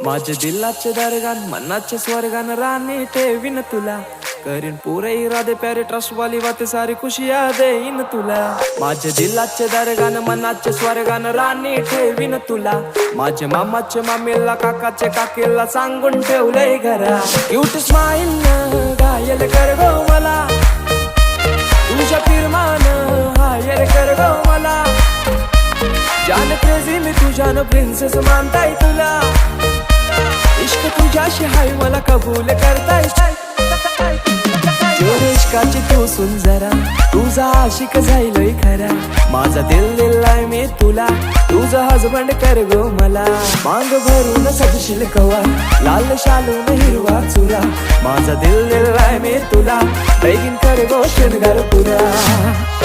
माझे दिलाचे दरगान मनाचे स्वर्गान राणी ठेवीन तुला करीन पुरे इरादे प्यारे ट्रस्ट वाली बातें सारी खुशियां देईन तुला माझे दिलाचे दरगान मनाचे स्वर्गान राणी ठेवीन तुला माझे मामाचे मामीला काकाचे काकीला सांगून ठेवलंय घरा क्यूट स्माइल घायल कर गो मला तुझ्या फिरमान हायर कर गो मला जान क्रेझी मी तुझ्यानं प्रिन्सेस मानताय तुला इश्क तुझ्याशी हाय मला कबूल करताय इश्काची तू सुन जरा तुझा आशिक जाईलय खरा माझा दिल दिलाय मी तुला तुझा हजबंड कर गो मला मांग भरून सजशील कवा लाल शालून हिरवा चुरा माझा दिल दिलाय मी तुला बेगीन कर गो शृंगार पुरा